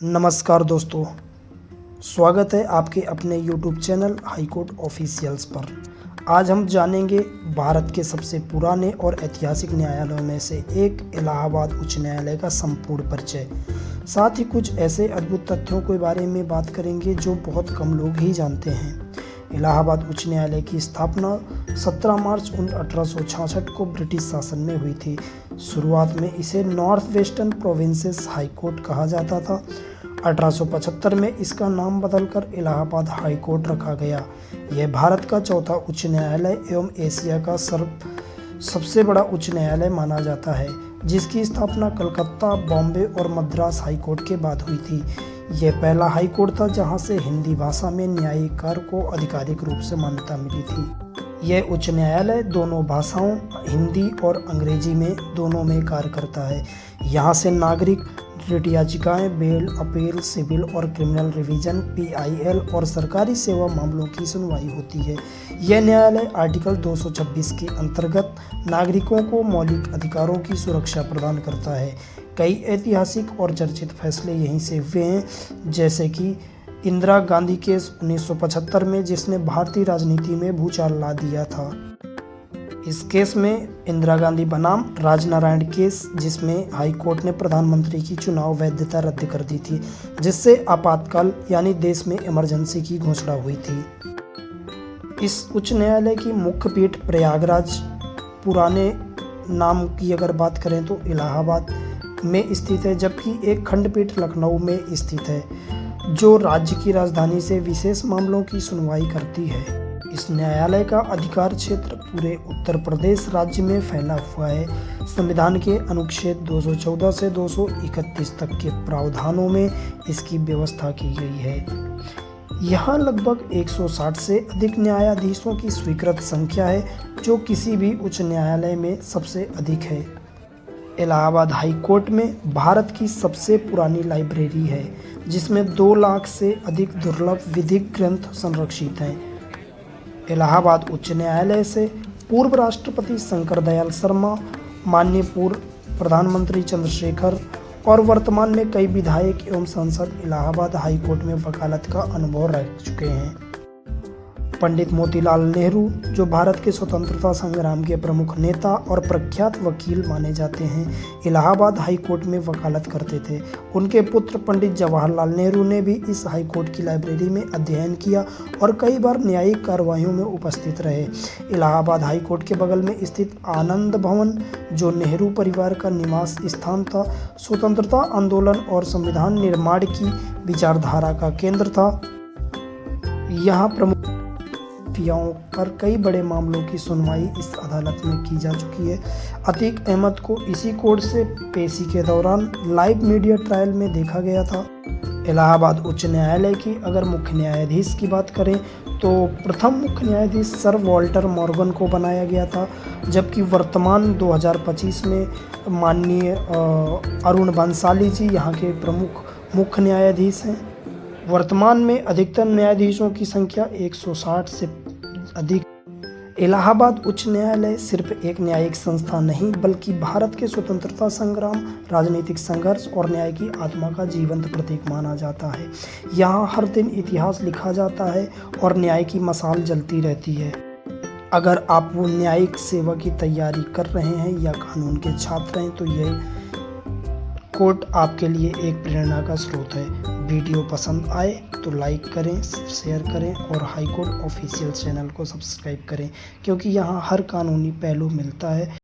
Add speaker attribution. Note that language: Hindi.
Speaker 1: नमस्कार दोस्तों, स्वागत है आपके अपने YouTube channel high court officials पर। आज हम जानेंगे भारत के सबसे पुराने और ऐतिहासिक न्यायालयों में से एक इलाहाबाद उच्च न्यायालय का संपूर्ण परिचय। साथ ही कुछ ऐसे अद्भुत तथ्यों के बारे में बात करेंगे जो बहुत कम लोग ही जानते हैं। इलाहाबाद उच्च न्यायालय की स्थापना 17 मार्च 1866 को ब्रिटिश शासन में हुई थी। शुरुआत में इसे north western provinces high court कहा जाता था। 1875 में इसका नाम बदलकर इलाहाबाद हाई कोर्ट रखा गया। यह भारत का चौथा उच्च न्यायालय एवं एशिया का सबसे बड़ा उच्च न्यायालय माना जाता है, जिसकी स्थापना कलकत्ता, बॉम्बे और मद्रास हाई कोर्ट के बाद हुई थी। यह पहला हाई कोर्ट था जहां से हिंदी भाषा में न्यायिक कार्य को आधिकारिक रूप से मान्यता मिली थी। यह उच्च न्यायालय दोनों भाषाओं हिंदी और अंग्रेजी में दोनों में कार्य करता है। यहाँ से नागरिक रिट याचिकाएं, बेल, अपील, सिविल और क्रिमिनल रिवीजन, PIL और सरकारी सेवा मामलों की सुनवाई होती है। यह न्यायालय आर्टिकल 226 के अंतर्गत नागरिकों को मौलिक अधिकारों की सुरक्षा प्रदान करता है। कई ऐतिहासिक और चर्चित फैसले यहीं से हुए हैं, जैसे कि इंदिरा गांधी केस 1975 में, जिसने भारतीय राजनीति में भूचाल ला दिया था। इस केस में इंदिरा गांधी बनाम राजनारायण केस, जिसमें हाई कोर्ट ने प्रधानमंत्री की चुनाव वैधता रद्द कर दी थी, जिससे आपातकाल यानी देश में इमरजेंसी की घोषणा हुई थी। इस उच्च न्यायालय की मुख्य पीठ प्रयागराज, पुराने नाम की अगर बात करें तो इलाहाबाद में स्थित है, जबकि एक खंडपीठ लखनऊ में स्थित है, जो राज्य की राजधानी से विशेष मामलों की सुनवाई करती है। इस न्यायालय का अधिकार क्षेत्र पूरे उत्तर प्रदेश राज्य में फैला हुआ है। संविधान के अनुच्छेद 214 से 231 तक के प्रावधानों में इसकी व्यवस्था की गई है। यहाँ लगभग 160 से अधिक न्यायाधीशों की स्वीकृत संख्या है, जो किसी भी उच्च न्यायालय में सबसे अधिक है। इलाहाबाद हाई कोर्ट में भारत की सबसे पुरानी लाइब्रेरी है, जिसमें 2 लाख से अधिक दुर्लभ विधिक ग्रंथ संरक्षित हैं। इलाहाबाद उच्च न्यायालय से पूर्व राष्ट्रपति शंकर दयाल शर्मा, माननीय पूर्व प्रधानमंत्री चंद्रशेखर और वर्तमान में कई विधायक एवं सांसद इलाहाबाद हाई कोर्ट में वकालत का अनुभव रख चुके हैं। पंडित मोतीलाल नेहरू, जो भारत के स्वतंत्रता संग्राम के प्रमुख नेता और प्रख्यात वकील माने जाते हैं, इलाहाबाद हाई कोर्ट में वकालत करते थे। उनके पुत्र पंडित जवाहरलाल नेहरू ने भी इस हाई कोर्ट की लाइब्रेरी में अध्ययन किया और कई बार न्यायिक कार्रवाइयों में उपस्थित रहे। इलाहाबाद हाई कोर्ट के बगल में स्थित आनंद भवन, जो नेहरू परिवार का निवास स्थान था, स्वतंत्रता आंदोलन और संविधान निर्माण की विचारधारा का केंद्र था। यहाँ प्रमुख पर कई बड़े मामलों की सुनवाई इस अदालत में की जा चुकी है। अतीक अहमद को इसी कोर्ट से पेशी के दौरान लाइव मीडिया ट्रायल में देखा गया था। इलाहाबाद उच्च न्यायालय की अगर मुख्य न्यायाधीश की बात करें तो प्रथम मुख्य न्यायाधीश सर वॉल्टर मॉर्गन को बनाया गया था, जबकि वर्तमान 2025 में माननीय अरुण बंसाली जी यहाँ के प्रमुख मुख्य न्यायाधीश हैं। वर्तमान में अधिकतम न्यायाधीशों की संख्या 160 से अधिक। इलाहाबाद उच्च न्यायालय सिर्फ एक न्यायिक संस्था नहीं, बल्कि भारत के स्वतंत्रता संग्राम, राजनीतिक संघर्ष और न्याय की आत्मा का जीवंत प्रतीक माना जाता है। यहाँ हर दिन इतिहास लिखा जाता है और न्याय की मशाल जलती रहती है। अगर आप वो न्यायिक सेवा की तैयारी कर रहे हैं या कानून के छात्र हैं, तो यह कोर्ट आपके लिए एक प्रेरणा का स्रोत है। वीडियो पसंद आए तो लाइक करें, शेयर करें और हाई कोर्ट ऑफिशियल चैनल को सब्सक्राइब करें, क्योंकि यहाँ हर कानूनी पहलू मिलता है।